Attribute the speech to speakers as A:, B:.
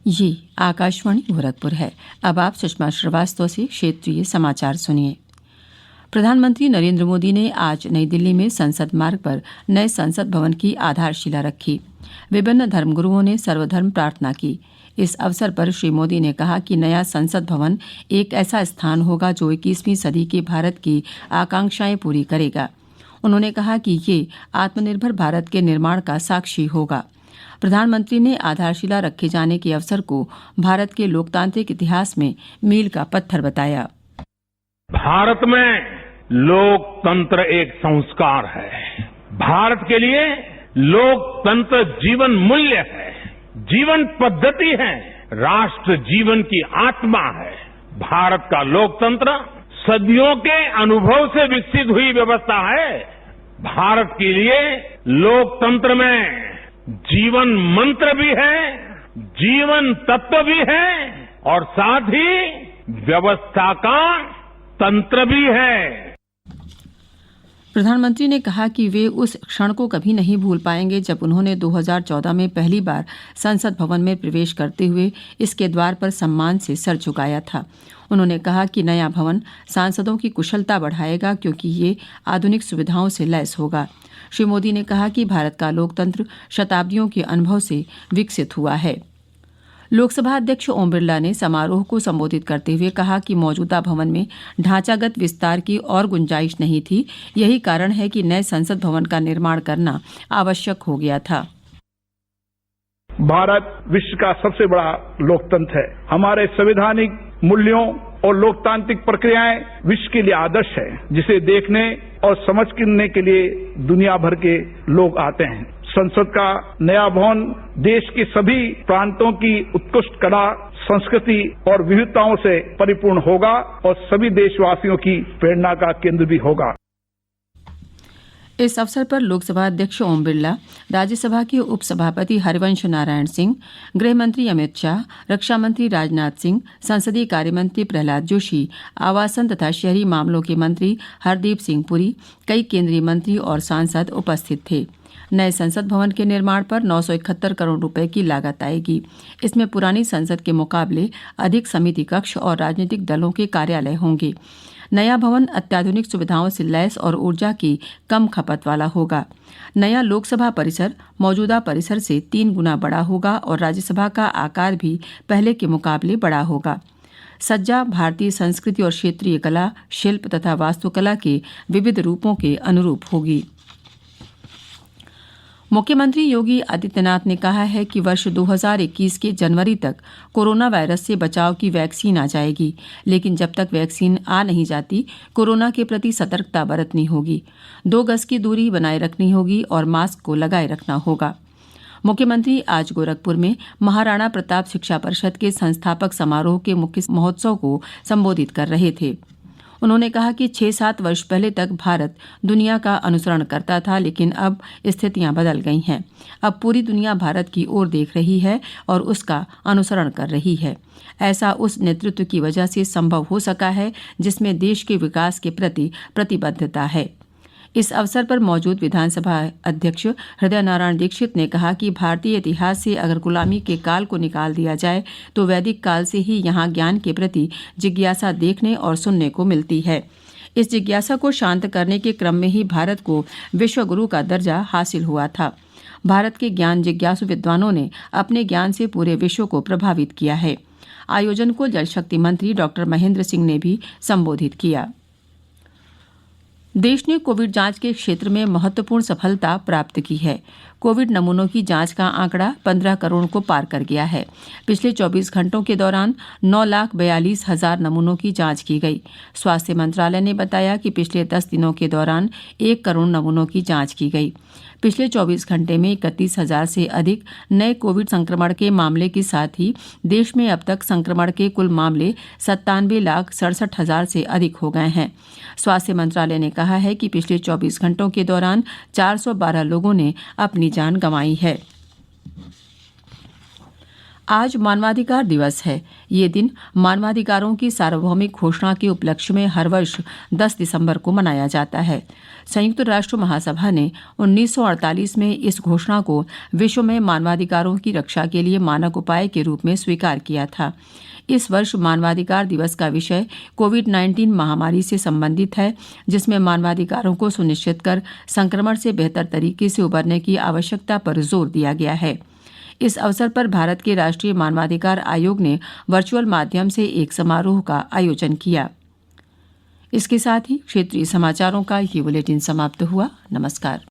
A: ये आकाशवाणी गोरखपुर है। अब आप सुषमा श्रीवास्तव से क्षेत्रीय समाचार सुनिए। प्रधानमंत्री नरेंद्र मोदी ने आज नई दिल्ली में संसद मार्ग पर नए संसद भवन की आधारशिला रखी। विभिन्न धर्मगुरुओं ने सर्वधर्म प्रार्थना की। इस अवसर पर श्री मोदी ने कहा कि नया संसद भवन एक ऐसा स्थान होगा जो 21वीं सदी के भारत की आकांक्षाएं पूरी करेगा। उन्होंने कहा कि ये आत्मनिर्भर भारत के निर्माण का साक्षी होगा। प्रधानमंत्री ने आधारशिला रखे जाने के अवसर को भारत के लोकतांत्रिक इतिहास में मील का पत्थर बताया।
B: भारत में लोकतंत्र एक संस्कार है। भारत के लिए लोकतंत्र जीवन मूल्य है, जीवन पद्धति है, राष्ट्र जीवन की आत्मा है। भारत का लोकतंत्र सदियों के अनुभव से विकसित हुई व्यवस्था है। भारत के लिए लोकतंत्र में जीवन मंत्र भी है, जीवन तत्व भी है और साथ ही व्यवस्था का तंत्र भी है।
A: प्रधानमंत्री ने कहा कि वे उस क्षण को कभी नहीं भूल पाएंगे जब उन्होंने 2014 में पहली बार संसद भवन में प्रवेश करते हुए इसके द्वार पर सम्मान से सर झुकाया था। उन्होंने कहा कि नया भवन सांसदों की कुशलता बढ़ाएगा क्योंकि ये आधुनिक सुविधाओं से लैस होगा। श्री मोदी ने कहा कि भारत का लोकतंत्र शताब्दियों के अनुभव से विकसित हुआ है। लोकसभा अध्यक्ष ओम बिरला ने समारोह को संबोधित करते हुए कहा कि मौजूदा भवन में ढांचागत विस्तार की और गुंजाइश नहीं थी। यही कारण है कि नए संसद भवन का निर्माण करना आवश्यक हो गया था।
C: भारत विश्व का सबसे बड़ा लोकतंत्र है। हमारे संवैधानिक मूल्यों और लोकतांत्रिक प्रक्रियाएं विश्व के लिए आदर्श है, जिसे देखने और समझने के लिए दुनिया भर के लोग आते हैं। संसद का नया भवन देश के सभी प्रांतों की उत्कृष्ट कला, संस्कृति और विविधताओं से परिपूर्ण होगा और सभी देशवासियों की प्रेरणा का केंद्र भी होगा।
A: इस अवसर पर लोकसभा अध्यक्ष ओम बिरला, राज्यसभा के उपसभापति हरिवंश नारायण सिंह, गृह मंत्री अमित शाह, रक्षा मंत्री राजनाथ सिंह, संसदीय कार्य मंत्री प्रहलाद जोशी, आवासन तथा शहरी मामलों के मंत्री हरदीप सिंह पुरी, कई केंद्रीय मंत्री और सांसद उपस्थित थे। नए संसद भवन के निर्माण पर 971 करोड़ रुपए की लागत आएगी। इसमें पुरानी संसद के मुकाबले अधिक समिति कक्ष और राजनीतिक दलों के कार्यालय होंगे। नया भवन अत्याधुनिक सुविधाओं से लैस और ऊर्जा की कम खपत वाला होगा। नया लोकसभा परिसर मौजूदा परिसर से 3 गुना बड़ा होगा और राज्यसभा का आकार भी पहले के मुकाबले बड़ा होगा। सज्जा भारतीय संस्कृति और क्षेत्रीय कला, शिल्प तथा वास्तुकला के विविध रूपों के अनुरूप होगी। मुख्यमंत्री योगी आदित्यनाथ ने कहा है कि वर्ष 2021 के जनवरी तक कोरोना वायरस से बचाव की वैक्सीन आ जाएगी, लेकिन जब तक वैक्सीन आ नहीं जाती कोरोना के प्रति सतर्कता बरतनी होगी। 2 गज की दूरी बनाए रखनी होगी और मास्क को लगाए रखना होगा। मुख्यमंत्री आज गोरखपुर में महाराणा प्रताप शिक्षा परिषद के संस्थापक समारोह के मुख्य महोत्सव को संबोधित कर रहे थे। उन्होंने कहा कि 6-7 वर्ष पहले तक भारत दुनिया का अनुसरण करता था, लेकिन अब स्थितियां बदल गई हैं। अब पूरी दुनिया भारत की ओर देख रही है और उसका अनुसरण कर रही है। ऐसा उस नेतृत्व की वजह से संभव हो सका है जिसमें देश के विकास के प्रति प्रतिबद्धता है। इस अवसर पर मौजूद विधानसभा अध्यक्ष हृदय नारायण दीक्षित ने कहा कि भारतीय इतिहास से अगर गुलामी के काल को निकाल दिया जाए तो वैदिक काल से ही यहाँ ज्ञान के प्रति जिज्ञासा देखने और सुनने को मिलती है। इस जिज्ञासा को शांत करने के क्रम में ही भारत को विश्व गुरु का दर्जा हासिल हुआ था। भारत के ज्ञान जिज्ञासु विद्वानों ने अपने ज्ञान से पूरे विश्व को प्रभावित किया है। आयोजन को जल शक्ति मंत्री डॉक्टर महेंद्र सिंह ने भी संबोधित किया। देश ने कोविड जांच के क्षेत्र में महत्वपूर्ण सफलता प्राप्त की है। कोविड नमूनों की जांच का आंकड़ा 15 करोड़ को पार कर गया है। पिछले 24 घंटों के दौरान 9,42,000 नमूनों की जांच की गई। स्वास्थ्य मंत्रालय ने बताया कि पिछले 10 दिनों के दौरान 1 करोड़ नमूनों की जांच की गई। पिछले 24 घंटे में 31,000 से अधिक नए कोविड संक्रमण के मामले के साथ ही देश में अब तक संक्रमण के कुल मामले 97,67,000 से अधिक हो गए हैं। स्वास्थ्य मंत्रालय ने कहा है कि पिछले 24 घंटों के दौरान 412 लोगों ने अपनी जान गंवाई है। आज मानवाधिकार दिवस है। ये दिन मानवाधिकारों की सार्वभौमिक घोषणा के उपलक्ष्य में हर वर्ष 10 दिसंबर को मनाया जाता है। संयुक्त राष्ट्र महासभा ने 1948 में इस घोषणा को विश्व में मानवाधिकारों की रक्षा के लिए मानक उपाय के रूप में स्वीकार किया था। इस वर्ष मानवाधिकार दिवस का विषय कोविड-19 महामारी से संबंधित है, जिसमें मानवाधिकारों को सुनिश्चित कर संक्रमण से बेहतर तरीके से उबरने की आवश्यकता पर जोर दिया गया है। इस अवसर पर भारत के राष्ट्रीय मानवाधिकार आयोग ने वर्चुअल माध्यम से एक समारोह का आयोजन किया। इसके साथ ही क्षेत्रीय समाचारों का ये बुलेटिन समाप्त हुआ। नमस्कार।